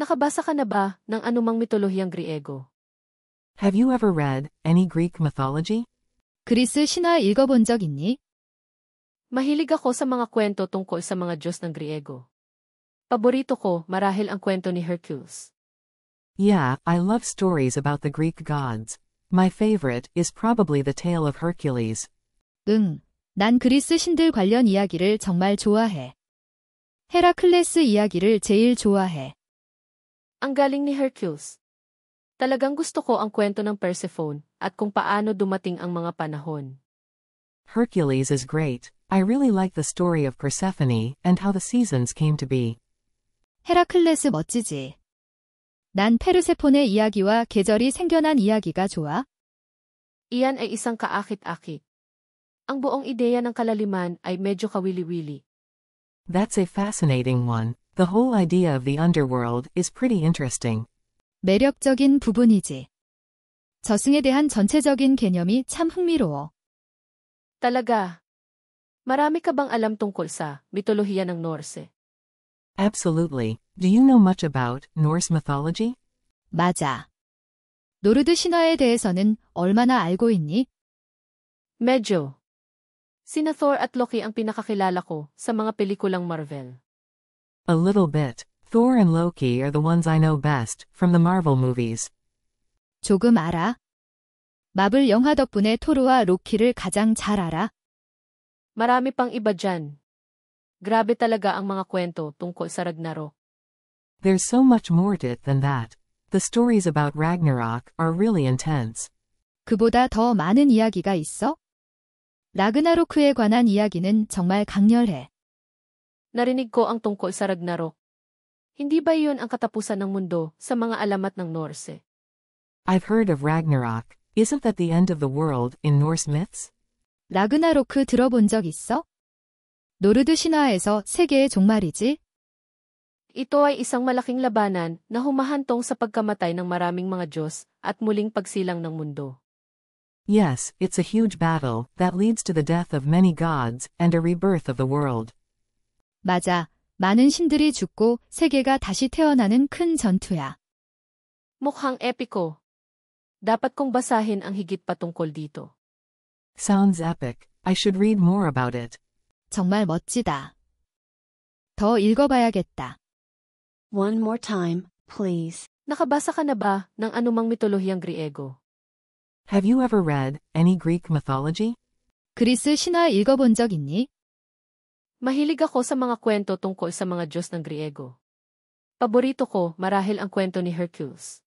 Nakabasa ka na ba ng anumang mitolohiyang Griego? Have you ever read any Greek mythology? 그리스 신화 읽어본 적 있니? Mahilig ako sa mga kwento tungkol sa mga Diyos ng Griego. Paborito ko marahil ang kwento ni Hercules. Yeah, I love stories about the Greek gods. My favorite is probably the tale of Hercules. 응, 난 그리스 신들 관련 이야기를 정말 좋아해. 헤라클레스 이야기를 제일 좋아해. Ang galing ni Hercules. Talagang gusto ko ang kwento ng Persephone at kung paano dumating ang mga panahon. Hercules is great. I really like the story of Persephone and how the seasons came to be. 헤라클레스 멋지지. 난 페르세폰의 이야기와 계절이 생겨난 이야기가 좋아. Iyan ay isang kaakit-akit. Ang buong ideya ng kalaliman ay medyo kawili-wili. That's a fascinating one. The whole idea of the underworld is pretty interesting. 매력적인 부분이지. 저승에 대한 전체적인 개념이 참 흥미로워. Talaga. Marami ka bang alam tungkol sa mitolohiya ng Norse? Absolutely. Do you know much about Norse mythology? 맞아. 노르드 신화에 대해서는 얼마나 알고 있니? Medyo. Sina Thor at Loki ang pinakakilala ko sa mga pelikulang Marvel. A little bit. Thor and Loki are the ones I know best from the Marvel movies. 조금 알아? 마블 영화 덕분에 토르와 로키를 가장 잘 알아? Marami pang iba dyan. Grabe talaga ang mga kwento tungkol sa Ragnarok. There's so much more to it than that. The stories about Ragnarok are really intense. 그보다 더 많은 이야기가 있어? 라그나로크에 관한 이야기는 정말 강렬해. Narinig ko ang tungkol sa Ragnarok. Hindi ba iyon ang katapusan ng mundo sa mga alamat ng Norse? I've heard of Ragnarok. Isn't that the end of the world in Norse myths? 라그나로크 들어본 적 있어? 노르드 신화에서 세계의 종말이지? Ito ay isang malaking labanan na humahantong sa pagkamatay ng maraming mga Diyos at muling pagsilang ng mundo. Yes, it's a huge battle that leads to the death of many gods and a rebirth of the world. 맞아. 많은 신들이 죽고 세계가 다시 태어나는 큰 전투야. Mukhang epiko. Dapat kong basahin ang higit pa tungkol dito. Sounds epic. I should read more about it. 정말 멋지다. 더 읽어봐야겠다. One more time, please. Nakabasa ka na ba ng anumang mitolohiyang Griego? Have you ever read any Greek mythology? 그리스 신화 읽어본 적 있니? Mahilig ako sa mga kwento tungkol sa mga Diyos ng Griego. Paborito ko marahil ang kwento ni Hercules.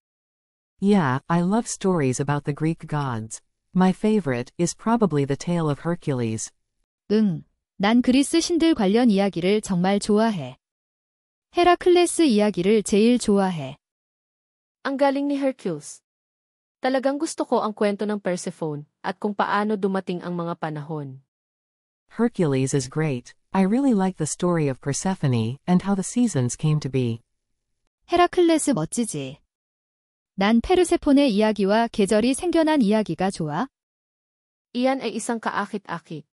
Yeah, I love stories about the Greek gods. My favorite is probably the tale of Hercules. 응, 난 그리스 신들 관련 이야기를 정말 좋아해. 헤라클레스 이야기를 제일 좋아해. Ang galing ni Hercules. Talagang gusto ko ang kwento ng Persephone at kung paano dumating ang mga panahon. Hercules is great. I really like the story of Persephone and how the seasons came to be. 헤라클레스 멋지지. 난 페르세폰의 이야기와 계절이 생겨난 이야기가 좋아. Iyan ay isang kaakit-akit.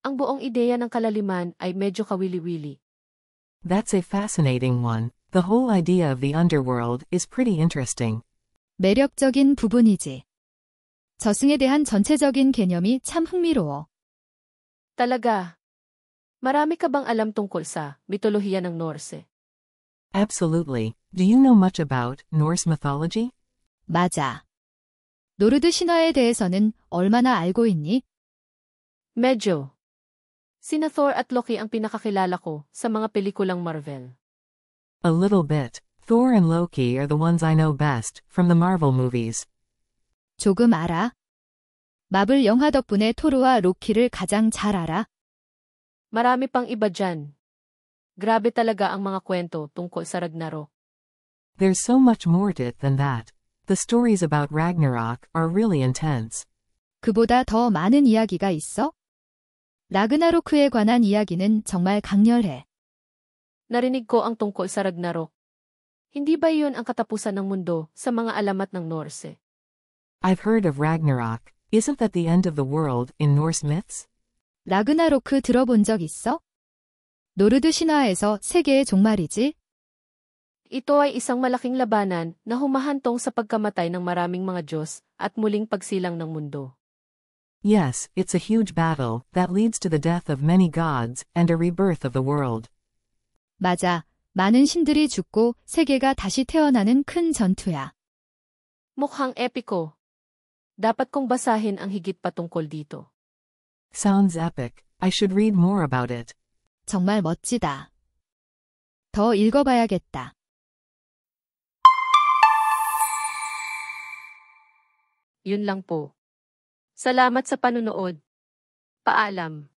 Ang buong ideya ng kalaliman ay medyo kawili-wili. That's a fascinating one. The whole idea of the underworld is pretty interesting. 매력적인 부분이지. 저승에 대한 전체적인 개념이 참 흥미로워. Talaga. Marami ka bang alam tungkol sa mitolohiya ng Norse? Absolutely. Do you know much about Norse mythology? 맞아. 노르드 신화에 대해서는 얼마나 알고 있니? Medyo. Sina Thor at Loki ang pinakakilala ko sa mga pelikulang Marvel. A little bit. Thor and Loki are the ones I know best from the Marvel movies. 조금 알아? 마블 영화 덕분에 토르와 로키를 가장 잘 알아? Marami pang iba dyan. Grabe talaga ang mga kwento tungkol sa Ragnarok. There's so much more to it than that. The stories about Ragnarok are really intense. 그보다 더 많은 이야기가 있어? 라그나로크에 관한 이야기는 정말 강렬해. Narinig ko ang tungkol sa Ragnarok. Hindi ba iyon ang katapusan ng mundo sa mga alamat ng Norse? I've heard of Ragnarok. Isn't that the end of the world in Norse myths? 라그나로크 들어본 적 있어? 노르드 신화에서 세계의 종말이지? Ito ay isang malaking labanan na humahantong sa pagkamatay ng maraming mga Diyos at muling pagsilang ng mundo. Yes, it's a huge battle that leads to the death of many gods and a rebirth of the world. 맞아. 많은 신들이 죽고 세계가 다시 태어나는 큰 전투야. Mukhang epiko. Dapat kong basahin ang higit pa tungkol dito. Sounds epic. I should read more about it. 정말 멋지다. 더 읽어봐야겠다. Yun lang po. Salamat sa panunood. Paalam.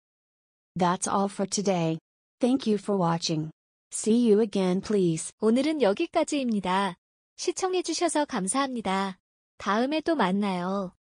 That's all for today. Thank you for watching. See you again, please. 오늘은 여기까지입니다. 시청해주셔서 감사합니다. 다음에 또 만나요.